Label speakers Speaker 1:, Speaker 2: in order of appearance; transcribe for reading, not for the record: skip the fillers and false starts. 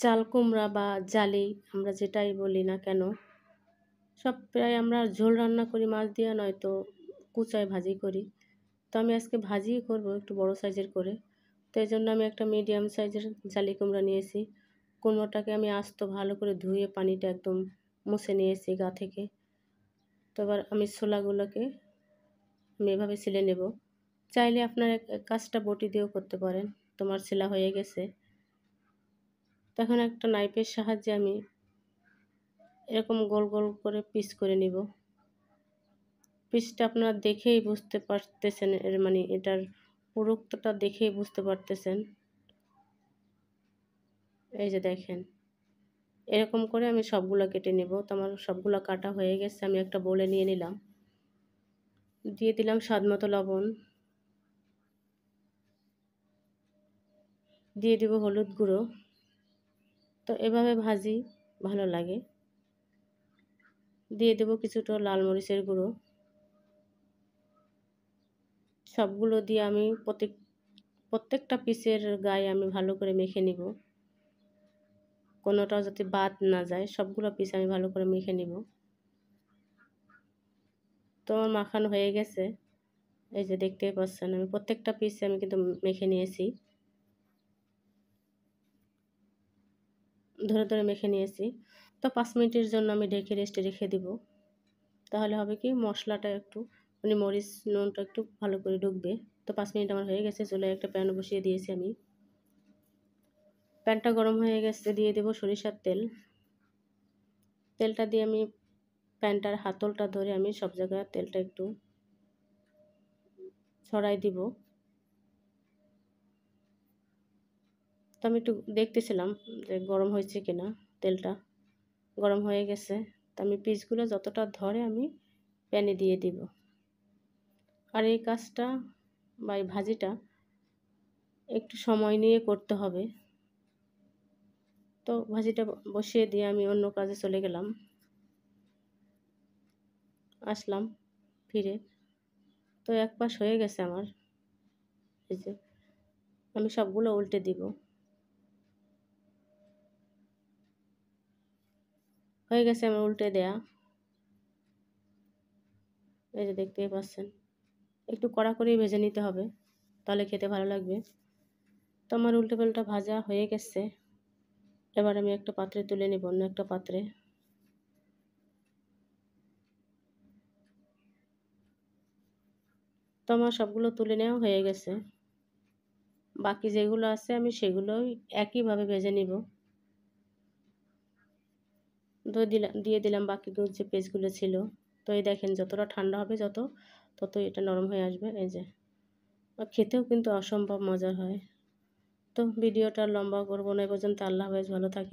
Speaker 1: চাল কুমড়া বা জালি আমরা যেটাই বলি না কেন, সব প্রায় আমরা ঝোল রান্না করি মাছ দিয়ে, নয়তো কুচায় ভাজি করি। তো আমি আজকে ভাজিই করব একটু বড় সাইজের করে। তো এই জন্য আমি একটা মিডিয়াম সাইজের জালি কুমড়া নিয়েছি। কুমড়োটাকে আমি আস্ত ভালো করে ধুয়ে পানিটা একদম মুছে নিয়েছি গা থেকে। তো এবার আমি ছোলাগুলোকে আমি এভাবে ছিলে নেব। চাইলে আপনারা কাজটা বটি দিয়েও করতে পারেন। তোমার ছেলা হয়ে গেছে। তখন একটা নাইফের সাহায্যে আমি এরকম গোল গোল করে পিস করে নিব। পিসটা আপনারা দেখেই বুঝতে পারতেছেন, এর মানে এটার পুরুত্বটা দেখেই বুঝতে পারতেছেন। এই যে দেখেন, এরকম করে আমি সবগুলো কেটে নেব। তো আমার সবগুলো কাটা হয়ে গেছে। আমি একটা বোলে নিয়ে নিলাম, দিয়ে দিলাম স্বাদ মতো লবণ, দিয়ে দিব হলুদ গুঁড়ো। তো এভাবে ভাজি ভালো লাগে। দিয়ে দেব কিছুটা লাল মরিচের গুঁড়ো। সবগুলো দিয়ে আমি প্রত্যেকটা পিসের গায়ে আমি ভালো করে মেখে নিব, কোনোটাও যাতে বাদ না যায়। সবগুলো পিস আমি ভালো করে মেখে নিব। তো আমার মাখানো হয়ে গেছে। এই যে দেখতেই পাচ্ছেন, আমি প্রত্যেকটা পিস আমি কিন্তু মেখে নিয়েছি, ধরে ধরে মেখে নিয়েছি। তো 5 মিনিটের জন্য আমি ঢেকে রেস্টে রেখে দিব। তাহলে হবে কি, মশলাটা একটু মানে মরিচ নুনটা একটু ভালো করে ঢুকবে। তো 5 মিনিট আমার হয়ে গেছে। চুলায় একটা প্যান বসিয়ে দিয়েছি আমি। প্যানটা গরম হয়ে গেছে, দিয়ে দেব সরিষার তেল। তেলটা দিয়ে আমি প্যানটার হাতলটা ধরে আমি সব জায়গায় তেলটা একটু ছড়াই দিব। তো আমি একটু দেখতেছিলাম যে গরম হয়েছে কিনা। তেলটা গরম হয়ে গেছে। তো আমি পিসগুলো যতটা ধরে আমি প্যানে দিয়ে দিব। আর এই কাজটা বা এই ভাজিটা একটু সময় নিয়ে করতে হবে। তো ভাজিটা বসিয়ে দিয়ে আমি অন্য কাজে চলে গেলাম। আসলাম ফিরে। তো এক পাশ হয়ে গেছে আমার। এই যে আমি সবগুলো উল্টে দিব। হয়ে গেছে আমার উল্টে দেয়া। এই যে দেখতেই পাচ্ছেন, একটু কড়া করেই ভেজে নিতে হবে, তাহলে খেতে ভালো লাগবে। তো আমার উল্টে পাল্টা ভাজা হয়ে গেছে। এবার আমি একটা পাত্রে তুলে নেব, অন্য একটা পাত্রে। তো আমার সবগুলো তুলে নেওয়া হয়ে গেছে। বাকি যেগুলো আছে আমি সেগুলোই একইভাবে ভেজে নিব। দিয়ে দিলাম বাকি যে পেস্টগুলো ছিল। তো এই দেখেন, যতটা ঠান্ডা হবে ততই এটা নরম হয়ে আসবে। এই যে, আর খেতেও কিন্তু অসম্ভব মজার হয়। তো ভিডিওটা লম্বা করবো না, এ পর্যন্ত। আল্লাহ হাফেজ, ভালো থাকি।